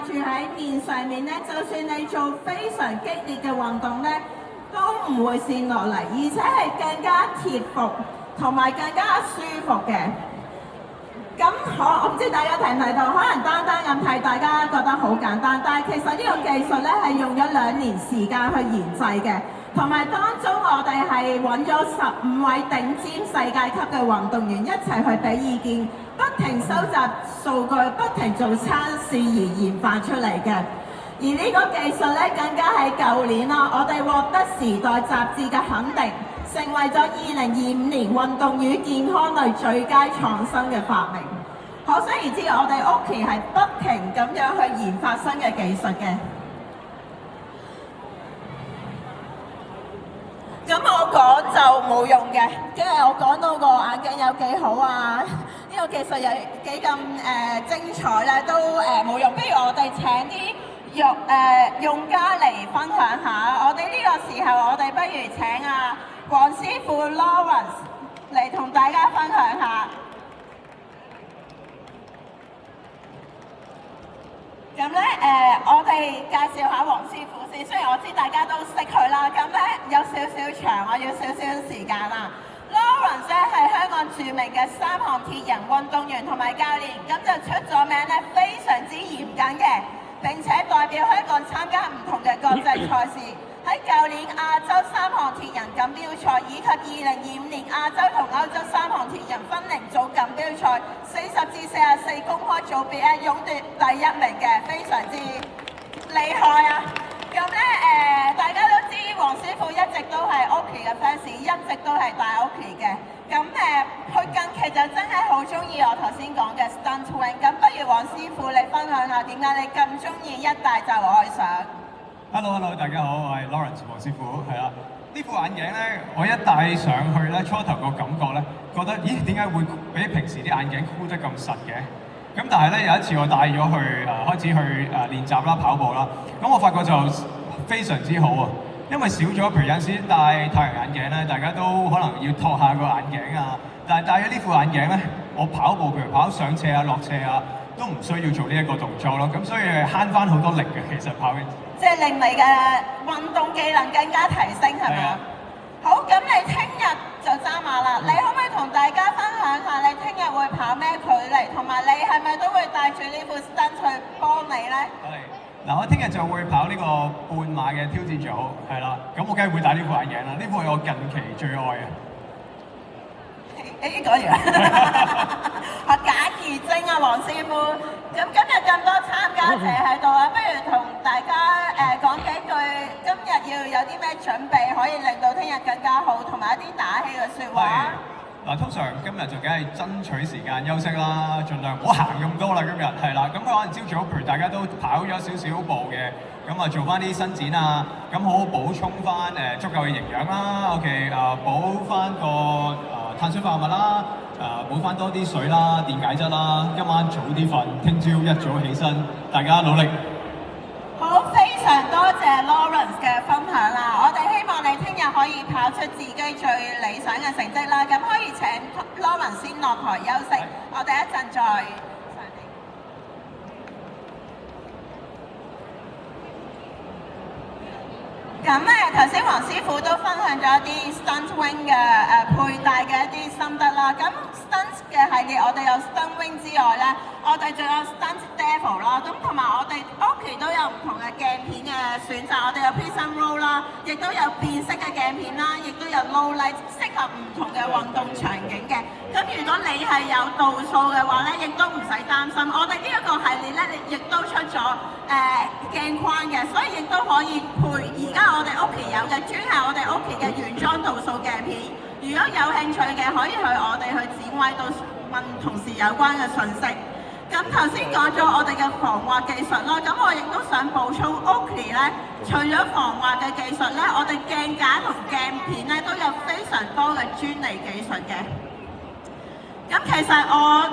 住喺面上面咧，就算你做非常激烈嘅運動咧，都唔會跣落嚟，而且係更加貼服同埋更加舒服嘅。咁我唔知大家睇唔睇到，可能單單咁睇，大家覺得好簡單，但係其實呢個技術咧係用咗2年時間去研製嘅，同埋當中我哋係揾咗15位頂尖世界級嘅運動員一齊去俾意見，不停收集數據，不停做測試而研發出嚟嘅。而呢個技術咧更加喺舊年啦，我哋獲得《時代》雜誌嘅肯定，成為咗2025年運動與健康類最佳創新嘅發明。可想而知，我哋Oakley係不停咁樣去研發新嘅技術嘅。咁我講就冇用嘅，因為我講到個眼鏡有幾好啊，呢個技術有幾咁精彩咧，都冇用。不如我哋請啲用家嚟分享下。我哋呢個時候，我哋不如請黃師傅 Lawrence 嚟同大家分享下。咁咧我哋介紹下黃師傅先。雖然我知大家都識佢啦，咁咧有少少長，我要少少時間啦。Lawrence 咧係香港著名嘅3項鐵人運動員同埋教練，咁就出咗名咧，非常之嚴謹嘅，並且代表香港參加唔同嘅國際賽事。喺舊年亞洲3項鐵人錦標賽以及2025年亞洲同歐洲3項鐵人分齡組錦標賽40至44公開組別咧，勇奪第1名嘅，非常之厲害啊！咁咧大家都知黃師傅一直都係Oakley嘅 fans， 一直都係戴Oakley嘅。咁佢近期就真係好中意我頭先講嘅 Stunt Wing。咁不如黃師傅你分享下點解你咁中意一戴就愛上？Hello， 大家好，我係 Lawrence 黃師傅，係啦。呢副眼鏡咧，我一戴上去咧，初頭個感覺咧，覺得咦點解會比平時啲眼鏡箍得咁實嘅？咁但係咧有一次我戴咗去開始去練習啦、跑步啦，咁我發覺就非常之好啊！因為少咗譬如有陣時戴太陽眼鏡咧，大家都可能要托下個眼鏡啊，但係戴咗呢副眼鏡咧，我跑步譬如跑上斜啊、落斜啊，都唔需要做呢一個動作咯，咁所以慳翻好多力嘅，其實跑嘅。即係令你嘅運動技能更加提升，係咪啊？好，咁你聽日就揸馬啦，你可唔可以同大家分享下你聽日會跑咩距離，同埋你係咪都會帶住呢副 Stunt 去幫你咧？係，嗱我聽日就會跑呢個半馬嘅挑戰組，係啦，咁我梗係會戴呢副眼鏡啦，呢副係我近期最愛嘅。講完啦，假如精啊，黃師傅。咁今日咁多參加者喺度啊，不如同大家講幾句，今日要有啲咩準備，可以令到聽日更加好，同埋一啲打氣嘅説話。嗱，通常今日就梗係爭取時間休息啦，盡量唔好行咁多啦。今日係啦，咁可能朝早譬如大家都跑咗少少步嘅，咁啊做翻啲伸展啊，咁好好補充翻足夠嘅營養啦。OK， 補翻個碳水化合物啦，補翻多啲水啦、電解質啦。今晚早啲瞓，聽朝一早起身，大家努力。好，非常多謝 Lawrence 嘅分享啦！我哋希望你聽日可以跑出自己最理想嘅成績啦。咁可以請 Lawrence 先落台休息，我哋一陣再上嚟。咁頭先黃師傅都分享咗一啲 Stunt Wing 嘅佩戴嘅一啲心得啦。咁 Stunt 嘅系列，我哋有 Stunt Wing 之外咧，我哋仲有 Stunt Devil 啦。咁同埋我哋 Oakley 都有唔同嘅鏡片嘅選擇，我哋有 Prism Roll 啦，亦都有變色嘅鏡片啦，亦都有 Low Light， 適合唔同嘅運動場景嘅。咁如果你係有度數嘅話咧，亦都唔使擔心。我哋呢一個系列咧，亦都出咗鏡框嘅，所以亦都可以配而家我哋 Oakley 有嘅專係我哋 Oakley 嘅原裝度數鏡片。如果有興趣嘅，可以去我哋去展位度問同事有關嘅信息。咁頭先講咗我哋嘅防滑技術啦，咁我亦都想補充 Oakley 咧，除咗防滑嘅技術咧，我哋鏡架同鏡片咧都有非常多嘅專利技術嘅。咁其實我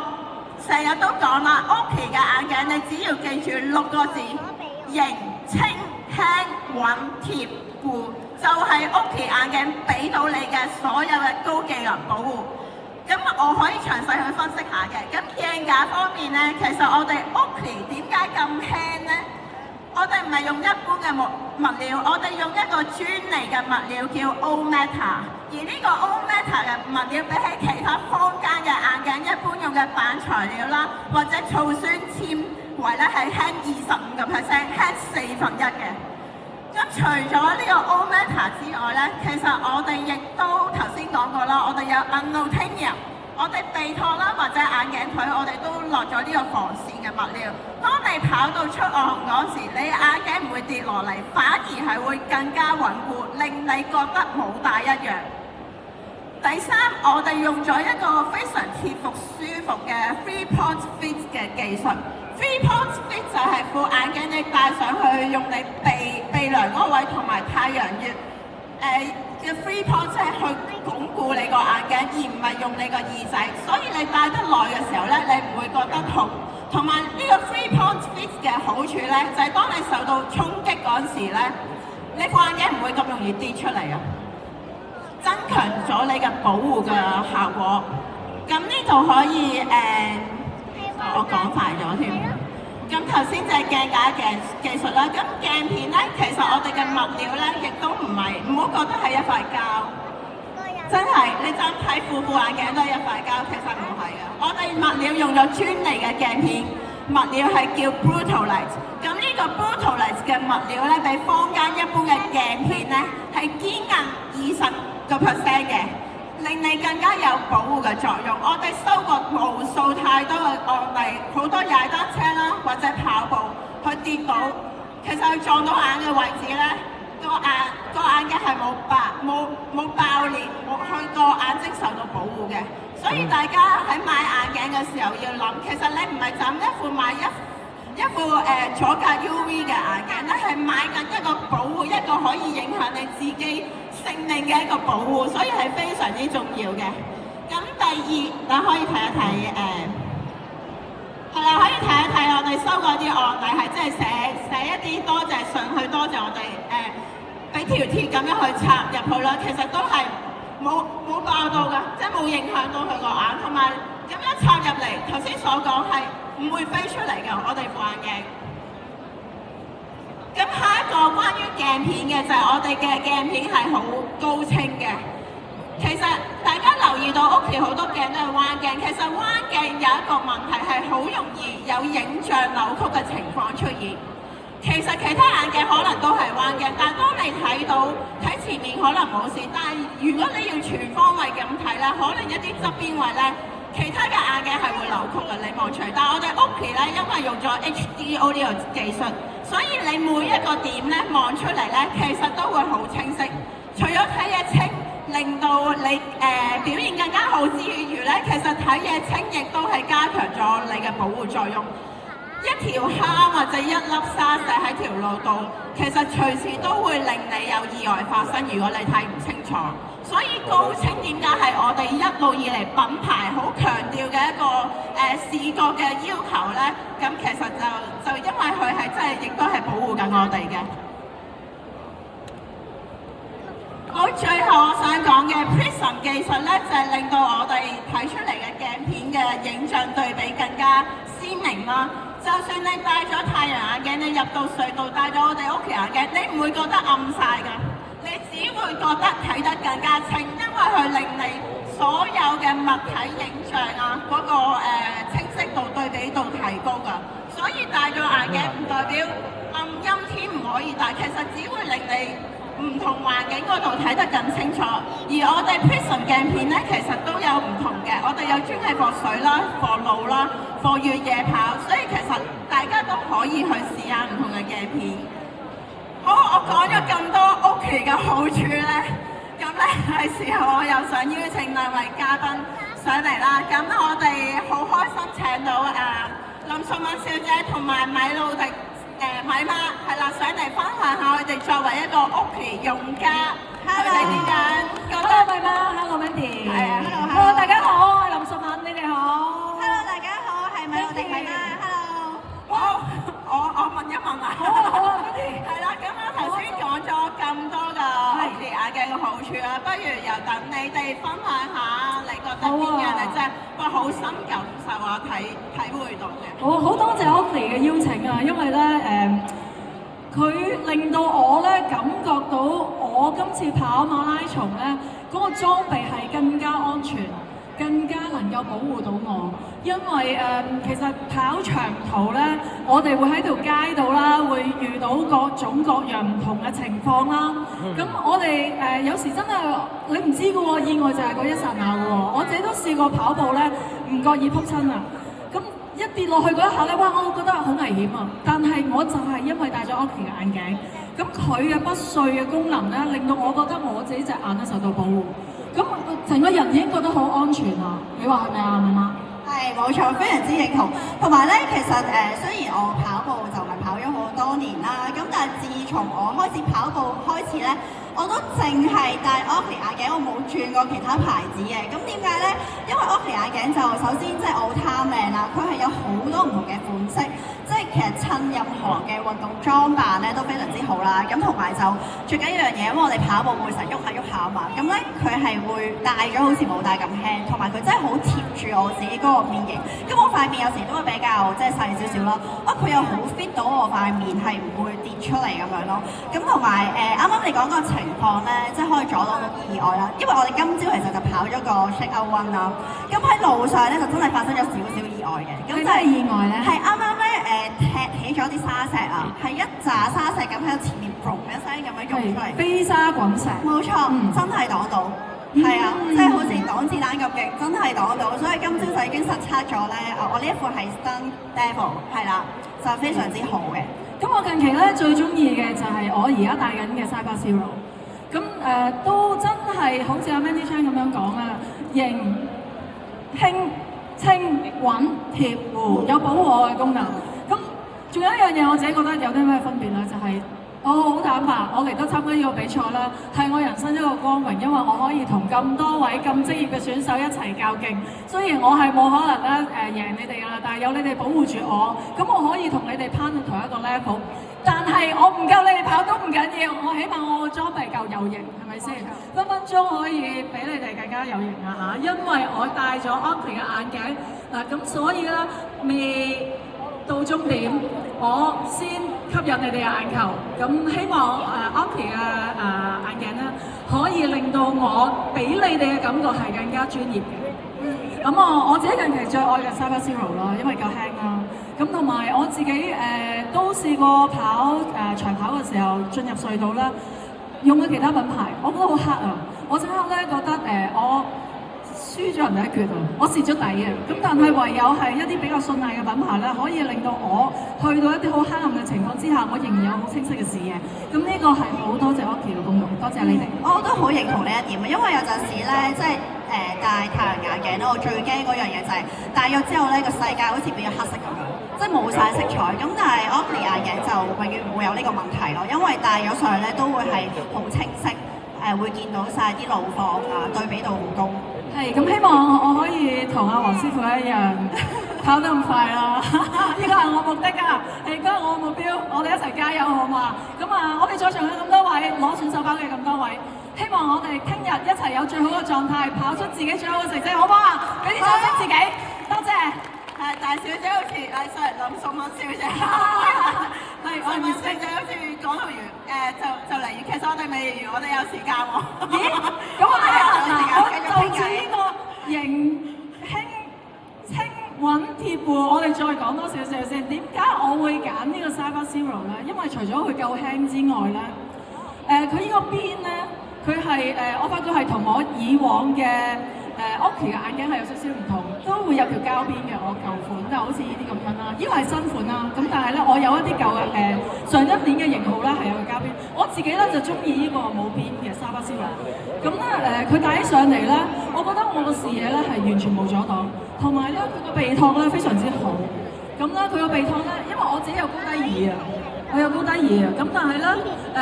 成日都講啦 ，Oakley 嘅眼鏡你只要記住6個字：型、清、輕、穩、貼、護，就係 Oakley 眼鏡俾到你嘅所有嘅高技能保護。咁我可以詳細去分析下嘅。咁鏡架方面咧，其實我哋 Oakley 點解咁輕咧？唔係用一般嘅物料，我哋用一個專利嘅物料叫 O-Meta。而呢個 O-Meta 嘅物料比起其他坊間嘅眼鏡一般用嘅板材料啦，或者醋酸纖維咧係輕25%，輕1/4嘅。咁除咗呢個 O-Meta 之外咧，其實我哋亦都頭先講過啦，我哋有 Unobtainium， 我哋鼻托啦或者眼鏡腿，我哋都落咗呢個防線嘅物料。當你跑到出外行嗰時，你眼鏡唔會跌落嚟，反而係會更加穩固，令你覺得冇戴一樣。第三，我哋用咗一個非常貼服舒服嘅 3-point fit 嘅技術。3-point fit 就係副眼鏡你戴上去，用你鼻梁嗰位同埋太陽穴嘅 3-point 即係去鞏固你個眼鏡，而唔係用你個耳仔。所以你戴得耐嘅時候咧，你唔會覺得痛。同埋呢個 3-point fit 嘅好處咧，就係當你受到衝擊嗰時咧，你副眼鏡唔會咁容易跌出嚟啊！增強咗你嘅保護嘅效果。咁呢度可以我講快咗添。咁頭先就係鏡架嘅技術啦。咁鏡片咧，其實我哋嘅物料咧，亦都唔好覺得係一塊膠。真係，你就睇副眼鏡都係一塊膠，其實唔係嘅。我哋物料用咗專利嘅鏡片，物料係叫 Brutolite。咁呢個 Brutolite 嘅物料咧，比坊間一般嘅鏡片咧係堅硬20%嘅，令你更加有保護嘅作用。我哋收過無數太多嘅案例，好多踩單車啦或者跑步去跌倒，其實佢撞到眼嘅位置咧，個眼鏡係冇爆裂，佢個眼睛受到保護嘅。所以大家喺買眼鏡嘅時候要諗，其實你唔係就咁一副買一副阻隔 UV 嘅眼鏡咧，係買緊一個保護，一個可以影響你自己性命嘅一個保護，所以係非常之重要嘅。咁第二，你可以睇一睇係啦，可以睇一睇我哋收過啲案例，係即係寫一啲多謝信去多謝我哋俾條鐵咁樣去插入去啦，其實都係冇爆到㗎，即係冇影響到佢個眼，同埋咁樣插入嚟，頭先所講係唔會飛出嚟㗎，我哋副眼鏡。咁下一個關於鏡片嘅就係我哋嘅鏡片係好高清嘅。其實大家留意到屋企好多鏡都係彎鏡，其實彎鏡有一個問題係好容易有影像扭曲嘅情況出現。其實其他眼鏡可能都係彎鏡，但係當你睇前面可能冇事，但係如果你要全方位咁睇咧，可能一啲側邊位咧，其他嘅眼鏡係會扭曲嘅，你望出嚟。但係我哋屋企咧，因為用咗 HDO 呢個技術，所以你每一個點咧望出嚟咧，其實都會好清晰。除咗睇嘢清，令到你表現更加好之餘咧，其實睇嘢清亦都係加強咗你嘅保護作用。一條蝦或者一粒沙石喺條路度，其實隨時都會令你有意外發生，如果你睇唔清楚。所以高清點解係我哋一路以嚟品牌好強調嘅一個視覺嘅要求咧？咁其實就因為佢係真係亦都係保護緊我哋嘅。好，最後我想講嘅 Prism 技術咧，就係令到我哋睇出嚟嘅鏡片嘅影像對比更加鮮明啦。就算你戴咗太陽眼鏡，你入到隧道戴咗我哋屋企眼鏡，你唔會覺得暗晒㗎，你只會覺得睇得更加清，因為佢令你所有嘅物體影像啊嗰個清晰度對比度提高㗎。所以戴咗眼鏡唔代表暗陰天唔可以戴，其實只會令你唔同環境嗰度睇得更清楚。而我哋 Prism 鏡片咧，其實都有唔同嘅，我哋有專係防水啦、防路啦、防越野跑，所以其實大家都可以去試下唔同嘅鏡片。好，我講咗咁多屋企嘅好處咧，咁咧係時候我又想邀請兩位嘉賓上嚟啦。咁我哋好開心請到林淑敏小姐同埋米露迪米媽係啦，上嚟分享下佢哋作為一個屋企用家，佢哋點樣覺得？ Hello 米媽 ，Hello Mandy， 係啊 ，Hello 大家好，我係林淑敏，你哋好。 Hello 大家好，係米露迪米媽 ，Hello。好，我問一問啊。好啊好啊，Mandy。係啦，咁我頭先講咗咁多嘅屋企眼鏡嘅好處啊，不如又等你哋分享下，你覺得邊樣你真係哇好深感受啊，體會到嘅？好多謝 Oakley 嘅邀請啊，因為咧佢令到我咧感覺到我今次跑馬拉松咧嗰個裝備係更加安全，更加能夠保護到我。因為其實跑長途咧，我哋會喺條街度啦，會遇到各種各樣唔同嘅情況啦。咁我哋有時真係你唔知嘅喎，意外就係嗰一剎那嘅喎。我自己都試過跑步咧，唔覺意撲親啊！咁一跌落去嗰一下咧，哇！我覺得好危險啊！但係我就係因為戴咗 Oakley 嘅眼鏡，咁佢嘅不碎嘅功能咧，令到我覺得我自己隻眼都受到保護。咁成個人已經覺得好安全啊！你話係咪啊，媽媽？係冇錯，非常之認同。同埋咧，其實雖然我跑步就唔係跑咗好多年啦，咁但係自從我開始跑步開始咧，我都淨係戴 Oakley 眼鏡，我冇轉過其他牌子嘅。咁點解咧？因為 Oakley 眼鏡就首先即係我好貪靚啦，佢係有好多唔同嘅款式，即係其實襯任何嘅運動裝扮咧都非常之好啦。咁同埋就最緊要一樣嘢，因為我哋跑步會成日喐下喐下啊嘛，咁咧佢係會戴咗好似冇戴咁輕，同埋佢真係好貼住我自己嗰個面型。咁我塊面有時都會比較即係細少少啦，佢又好 fit 到我塊面，係唔會跌出嚟咁樣咯。咁同埋啱啱你講個情況咧，即係可以阻擋到意外啦。因為我哋今朝其實就跑咗個 Shake Out Run 啦，咁喺路上咧就真係發生咗少少意外嘅。咁真係意外咧？係啱啱咧踢起咗啲沙石啊，係一紮沙石咁喺前面砰一聲咁樣湧出嚟，飛沙滾石。冇錯，真係擋到。係啊，即係好似擋子彈咁勁，真係擋到，所以今朝就已經實測咗咧。我呢一款係 Stunt Devil， 係啦，就非常之好嘅。咁我近期咧最中意嘅就係我而家戴緊嘅 Cyber Zero。咁都真係好似阿 Mandy Chan 咁樣講啊，型、輕、清、穩、貼、護，有保護我嘅功能。咁仲有一樣嘢我自己覺得有啲咩分別咧，就係、我好坦白，我嚟到參加呢個比賽啦，係我人生一個光榮，因為我可以同咁多位咁職業嘅選手一齊較勁。雖然我係冇可能咧贏你哋㗎啦，但係有你哋保護住我，咁我可以同你哋攀到同一個 level。但係我唔夠你哋跑都唔緊要，我起碼我個裝備夠有型，係咪先？分分鐘可以比你哋更加有型啊嚇！因為我戴咗 Oakley 嘅眼鏡嗱，咁所以咧未到終點，我先吸引你哋嘅眼球。咁希望Oakley 嘅眼鏡咧，可以令到我俾你哋嘅感覺係更加專業嘅。咁我自己近期最愛嘅 Cyber Zero 啦，因為夠輕啦。咁同埋我自己都試過跑長跑嘅時候進入隧道啦，用咗其他品牌，我覺得好黑啊！我即刻咧覺得我輸咗人哋一橛啊，我蝕咗底啊！咁但係唯有係一啲比較信賴嘅品牌咧，可以令到我去到一啲好黑暗嘅情況之下，我仍然有好清晰嘅視野。咁呢個係好多謝 Oakley 嘅功用，多謝你哋。我都好認同呢一點啊，因為有陣時咧，即係戴太陽眼鏡咧，我最驚嗰樣嘢就係戴咗之後咧，個世界好似變咗黑色咁樣，即係冇晒色彩。咁但係 Oakley 眼鏡就永遠唔會有呢個問題咯，因為戴咗上去咧都會係好清晰，會見到晒啲路況啊，對比度好高。係，咁希望我可以同阿黃師傅一樣跑得咁快啦！呢個係我目的啊，係嗰個我目標，我哋一齊加油好嘛？咁我哋在場嘅咁多位攞選手包嘅咁多位，希望我哋聽日一齊有最好嘅狀態，跑出自己最好嘅成績，好唔好啊？俾啲掌聲自己，多謝。大小姐好似sorry，林淑敏小姐，係我哋小姐好似講到完就嚟完，其實我哋未完，我哋有時間喎。咦？咁我就住呢個型輕清穩貼護，我哋再講多少少先。點解我會揀呢個 Cyber Zero 咧？因為除咗佢夠輕之外咧，佢呢個邊咧，佢係我發覺係同我以往嘅Oakley 嘅眼鏡係有少少唔同，都會有條膠邊嘅。我舊款就好似呢啲咁樣啦，呢個係新款啦。咁但係咧，我有一啲舊嘅上一年嘅型號咧係有個膠邊。我自己咧就中意呢個冇邊嘅 Cyber Zero。咁咧佢戴起上嚟咧，我覺得我個視野咧係完全冇阻擋，同埋咧佢個鼻托咧非常之好。咁咧佢個鼻托咧，因為我自己有高低耳啊。我有高低耳啊，咁但係咧，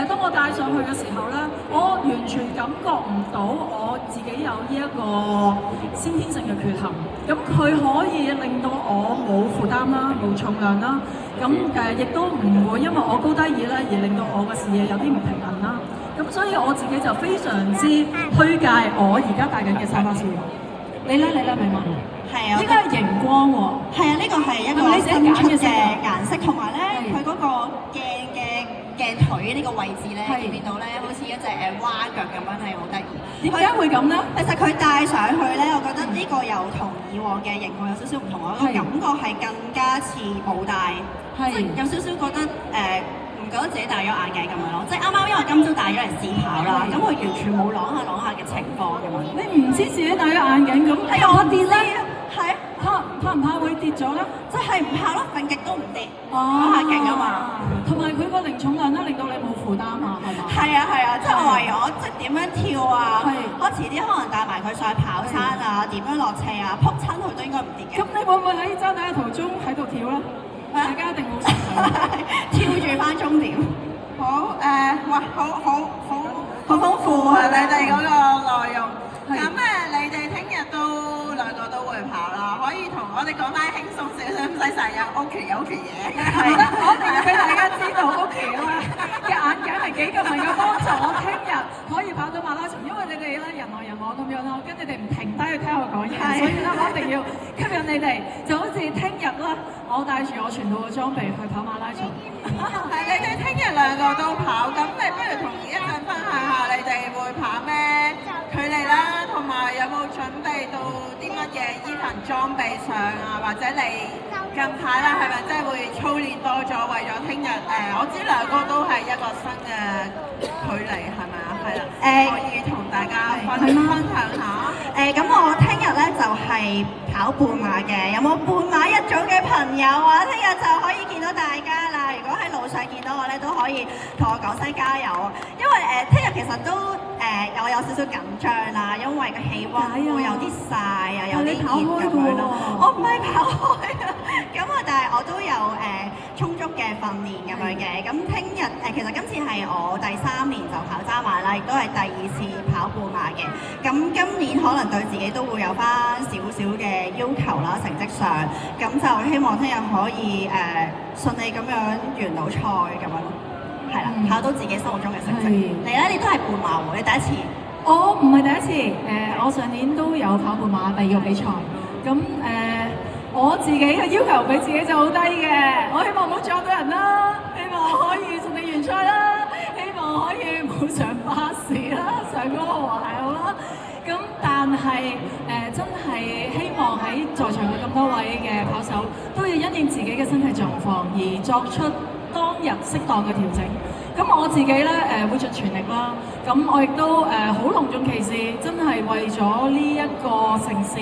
當我戴上去嘅時候咧，我完全感覺唔到我自己有呢一個先天性嘅缺陷。咁佢可以令到我冇負擔啦，冇重量啦。咁亦都唔會因為我高低耳咧而令到我嘅視野有啲唔平衡啦。咁所以我自己就非常之推介我而家戴緊嘅Cyber Zero。你咧，明嘛？係啊，呢個係熒光喎。係啊，呢個係一個新出嘅顏色，同埋咧佢嗰個鏡嘅鏡腿呢個位置咧，係見到咧好似一隻蛙腳咁樣係好得意。點解會咁咧？其實佢戴上去咧，我覺得呢個又同以往嘅型號有少少唔同，我個係感覺係更加似冇戴，係即係有少少覺得唔覺得自己戴咗眼鏡咁樣咯。即係啱啱因為今朝戴咗嚟試跑啦，咁佢完全冇啷下嘅情況咁樣。你唔知自己戴咗眼鏡咁，係我跌咧，係怕唔怕會跌咗咧？就係唔怕咯，揈極都唔跌，哦嗰下勁啊嘛！同埋佢個零重量咧，令到你冇負擔啊，係嘛？係啊，即係我懷疑我即係點樣跳啊係，我遲啲可能帶埋佢上去跑山啊，點樣落斜啊，撲親佢都應該唔跌嘅。咁你會唔會喺爭第一途中喺度跳咧？大家一定好想跳住翻終點，好哇，好豐富啊！你哋嗰個內容。咁你哋聽日都兩個都會跑啦，可以同我哋講翻輕鬆少少，唔使成日屋企嘢。係啦，我哋要俾大家知道屋企啦嘅眼鏡係幾咁能夠幫助我聽日可以跑到馬拉松，因為你哋咧人來人往咁樣啦，跟你哋唔停低去聽我講嘢，所以咧我一定要吸引你哋，就好似聽日啦，我帶住我全套嘅裝備去跑馬拉松。係你哋聽日兩個都跑，咁你不如同一陣分享下你哋會跑咩距離啦，同埋有冇準備到啲乜嘢衣裙裝備上啊？或者你近排啦，係咪真係會操練多咗，為咗聽日我知兩個都係一個新嘅距離，係咪啊？係啦，可以同大家分享下。咁我聽日咧就係跑半馬嘅，有冇半馬一組嘅朋友啊？聽日就可以見到大家啦。如果喺路上見到我咧，都可以同我講聲加油。因為聽日其實都我有少少緊張啦，因為個氣温會有啲曬啊，有啲熱咁樣咯。我唔係跑開啊，咁啊，但係我都有充足嘅訓練咁樣嘅。咁聽日其實今次係我第3年就跑渣馬啦，亦都係第2次跑半馬嘅。咁今年可能對自己都會有翻少少嘅要求啦，成績上，咁就希望聽日可以順利咁樣完到賽咁樣咯。係啦，跑到自己心目中嘅成績。你咧，你都係半馬喎，你第一次？我唔係第一次，我上年都有跑半馬第2個比賽，咁我自己嘅要求俾自己就好低嘅，我希望唔好撞到人啦，希望可以順利完賽啦，希望可以唔好上巴士啦，上嗰個和諧號啦。咁但係真係希望喺在場嘅咁多位嘅跑手都要因應自己嘅身體狀況而作出當日適當嘅調整。咁我自己咧會盡全力啦。咁我亦都好隆重其事，真係為咗呢一個盛事，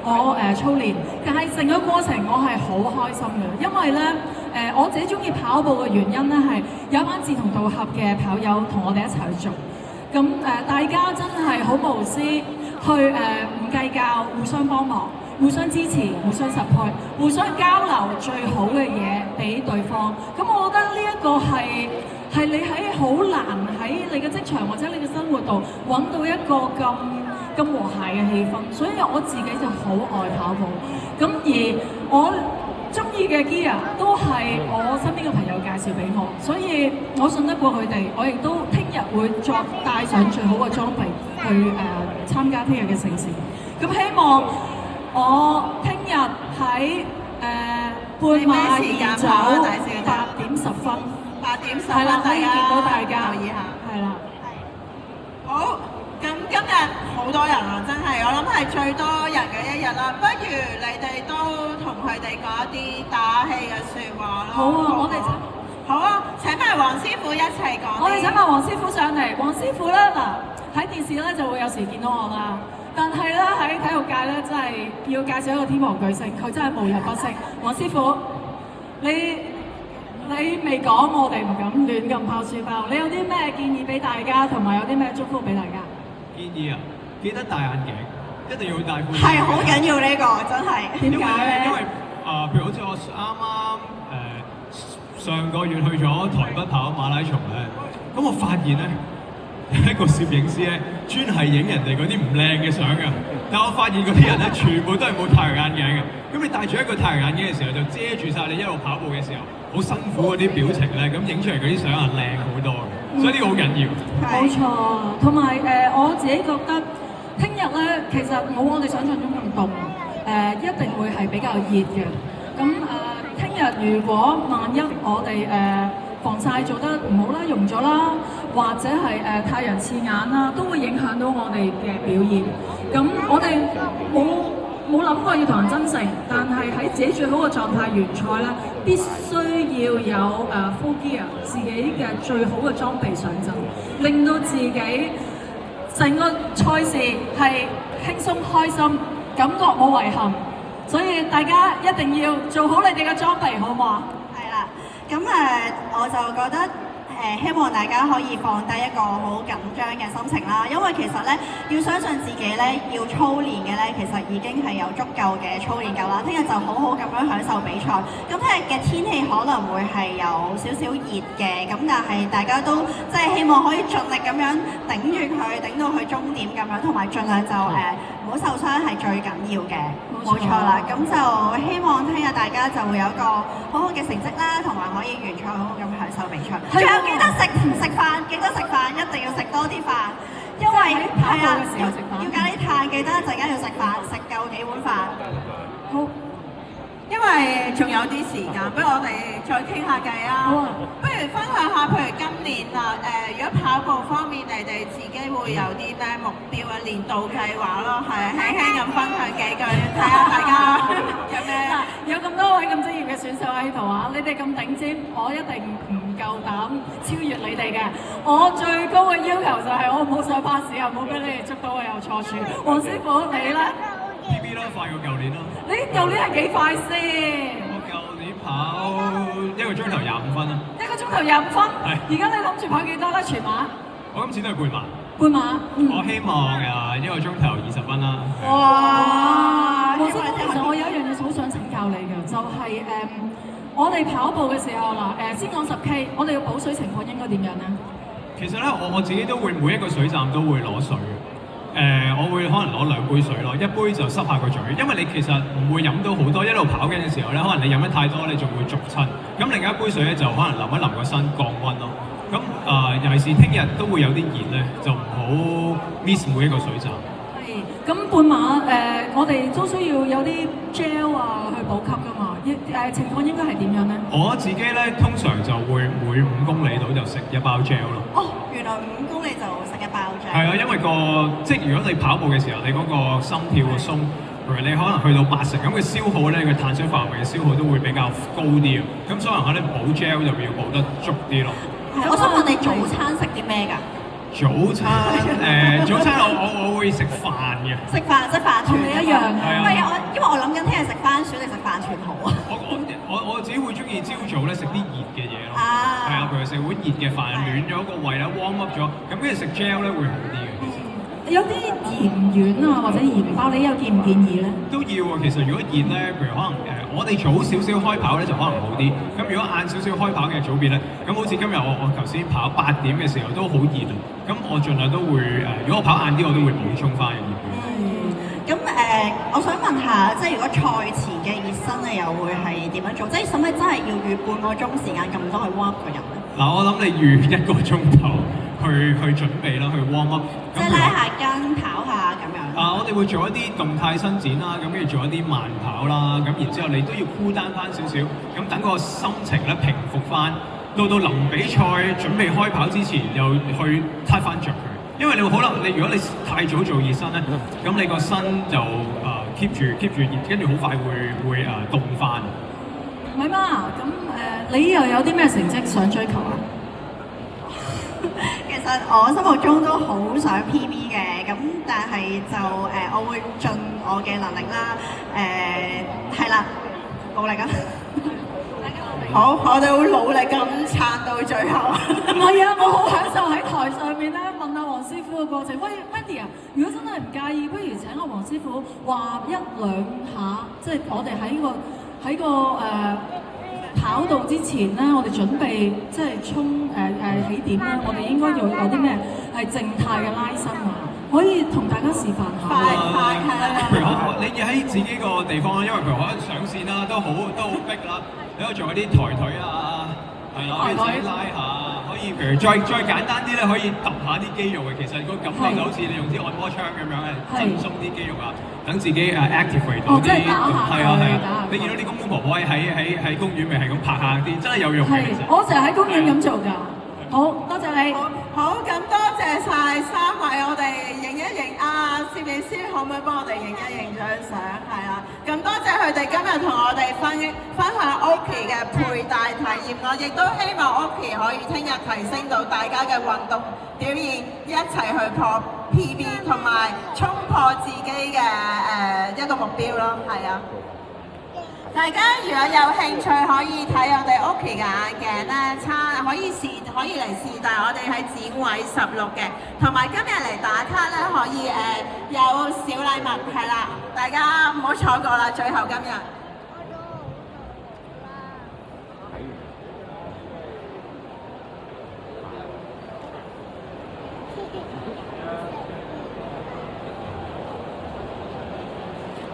我操練。但係成個過程我係好開心嘅，因為咧我自己中意跑步嘅原因咧係有一班志同道合嘅跑友同我哋一齊去做。咁大家真係好無私，去唔計較，互相幫忙，互相支持，互相 support， 互相交流最好嘅嘢俾對方。咁我覺得呢一個係你喺好難喺你嘅職場或者你嘅生活度揾到一個咁和諧嘅氣氛，所以我自己就好愛跑步。咁而我中意嘅 gear 都係我身邊嘅朋友介紹俾我，所以我信得過佢哋，我亦都聽日會再帶上最好嘅裝備去參加聽日嘅盛事。咁希望我聽日喺半馬2組8點10分8點10分，係啦，可以見到大家，留意下。係啦。好，咁今日好多人啊，真係我諗係最多人嘅一日啦。不如你哋都同佢哋講一啲打氣嘅説話咯。好啊，我哋好啊，請埋黃師傅一齊講。我哋請埋黃師傅上嚟。黃師傅咧嗱，喺電視咧就會有時見到我啦，但係咧喺體育界咧真係要介紹一個天王巨星，佢真係無人不識。黃師傅，你未講，我哋唔敢亂咁拋書包。你有啲咩建議俾大家，同埋有啲咩祝福俾大家？建議啊，記得戴眼鏡，一定要戴副眼鏡。係好緊要呢個，真係。點解咧？因為譬如好似我啱上個月去咗台北跑馬拉松咧，咁我發現咧一個攝影師咧專係影人哋嗰啲唔靚嘅相㗎，但我發現嗰啲人咧全部都係冇太陽眼鏡嘅。咁你戴住一個太陽眼鏡嘅時候，就遮住晒你一路跑步嘅時候好辛苦嗰啲表情咧，咁影出嚟嗰啲相係靚好多嘅，所以呢個好緊要。冇錯，同埋我自己覺得聽日咧其實冇我哋想象中咁凍，一定會係比較熱嘅。咁聽日如果萬一我哋防曬做得唔好啦，溶咗啦，或者係太陽刺眼啦，都會影響到我哋嘅表現。咁我哋冇諗過要同人爭勝，但係喺自己最好嘅狀態完賽咧，必須要有full gear， 自己嘅最好嘅裝備上陣，令到自己成個賽事係輕鬆開心，感覺冇遺憾。所以大家一定要做好你哋嘅裝備，好唔好啊？係啦，咁我就覺得希望大家可以放低一個好緊張嘅心情啦，因為其實咧要相信自己咧，要操練嘅咧，其實已經係有足夠嘅操練夠啦。聽日就好好咁樣享受比賽。咁聽日嘅天氣可能會係有少少熱嘅，咁但係大家都即係希望可以盡力咁樣頂住佢，頂到去終點咁樣，同埋盡量就唔好受傷係最緊要嘅。冇錯啦，咁就希望聽日大家就會有一個好好嘅成績啦，同埋可以完賽好好咁享受比賽。仲有記得食飯，記得食飯，一定要食多啲飯，因為跑步嘅時候食飯要隔啲碳，記得一陣間要食飯，食夠幾碗飯。好。因為仲有啲時間，不如我哋再傾下偈啊！好啊，不如分享下，譬如今年啊，如果跑步方面，你哋自己會有啲咩目標啊、年度計劃咯，係輕輕咁分享幾句，睇下大家有咩。有咁多位咁職業嘅選手喺度啊，你哋咁頂尖，我一定唔夠膽超越你哋嘅。我最高嘅要求就係我唔好上巴士啊，唔好俾你哋捉到我有錯處。黃師傅你咧？ PB 啦，快過舊年啦。你舊年係幾快先？我舊年跑1個鐘頭25分啦。1個鐘頭25分。係。而家你諗住跑幾多咧？全馬？我今次都係半馬。半馬。我希望1個鐘頭20分啦。哇！黃師傅，其實我有一樣嘢好想請教你嘅，就係我哋跑步嘅時候嗱，先講10K， 我哋嘅補水情況應該點樣咧？其實咧，我自己都會每一個水站都會攞水嘅。我會可能攞2杯水咯，一杯就濕下個嘴，因為你其實唔會飲到好多，一路跑緊嘅時候咧，可能你飲得太多，你仲會逐親。咁另一杯水咧就可能淋一淋個身降溫咯。咁尤其是聽日都會有啲熱咧，就唔好 miss 每一個水站。係，咁半馬我哋都需要有啲 gel 啊去補給㗎嘛，情況應該係點樣咧？我自己咧通常就會每5公里度就食1包 gel 咯。哦，原來5公里就食1包 gel。係啊，因為即係如果你跑步嘅時候，你嗰個心跳嘅鬆，譬如你可能去到80，咁佢消耗咧，佢碳水化合物嘅消耗都會比較高啲啊。咁所以可能補 gel 就要補得足啲咯。我想問你早餐食啲咩㗎？早餐早餐我會食飯嘅。食飯即係飯團一樣。係啊。唔係因為我諗緊聽日食番薯定食飯團好啊？我自己會中意朝早咧食啲熱嘅嘢咯。啊。係啊，譬如食碗熱嘅飯，暖咗個胃啦 warm up 咗，咁跟住食 gel 咧會好啲嘅。有啲鹽丸啊，或者鹽包，你又建唔建議咧？都要啊，其實如果熱咧，譬如可能我哋早少少開跑咧就可能好啲。咁如果晏少少開跑嘅組別咧，咁好似今日我頭先跑8點嘅時候都好熱啊。咁我盡量都會如果我跑晏啲，我都會補充翻嘅熱嘅。咁我想問下，即係如果賽前嘅熱身你又會係點樣做？即係使唔使真係要預半個鐘時間咁多去 warm up 個人咧？嗱，我諗你預1個鐘頭去準備啦，去 warm up。即係拉下筋、跑下咁樣。我哋會做一啲動態伸展啦，咁跟住做一啲慢跑啦，咁然之後你都要 cool down 翻少少，咁等個心情咧平復翻，到臨比賽準備開跑之前，又去撻翻着佢。因為你可能如果你太早做熱身咧，咁你個身就keep 住熱，跟住好快會凍翻。咪媽，咁你又有啲咩成績想追求啊？其實我心目中都好想 PB 嘅，咁但係就我會盡我嘅能力啦，係啦，努力啊！好，我哋會努力咁撐到最後。唔係啊，我好享受喺台上面咧問阿黃師傅嘅過程。喂 Wendy 啊，如果真係唔介意，不如請阿黃師傅話1、2下，即係我哋喺個跑道之前咧，我哋準備即係衝起點咧，我哋應該有啲咩係靜態嘅拉伸啊？可以同大家示範下。快係啊！譬如你要喺自己個地方啦，因為譬如可能上線啦，都好逼啦，你可以做一啲抬腿啊，係啦，可以自己拉下，可以以譬如再簡單啲咧，可以揼下啲肌肉嘅。其實個感覺就好似你用啲按摩槍咁樣係震鬆啲肌肉啊，等自己activate 到啲。即係打下係啊係啊打下。你見到啲公公婆婆喺公園咪係咁拍下啲，真係有用嘅係其實。我成日喺公園咁做㗎。好多謝你。好，咁多謝晒三位，我哋影一影啊！攝影師可唔可以幫我哋影一影張相？係啦，咁多謝佢哋今日同我哋分享 Oki 嘅佩戴體驗，我亦都希望 Oki 可以聽日提升到大家嘅運動表現，一齊去破 PB 同埋衝破自己嘅一個目標咯，係啊！大家如果有興趣，可以睇我哋 Oki 嘅眼鏡咧，可以嚟試戴，我哋喺展位16嘅，同埋今日嚟打卡咧，可以有小禮物係啦，大家唔好錯過啦，最後今日。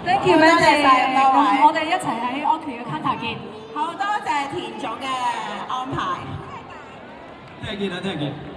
Thank you，多謝晒各位，我哋一齊喺 Oki 嘅 counter 見。好多謝田總嘅安排。聽日見啊，聽日見。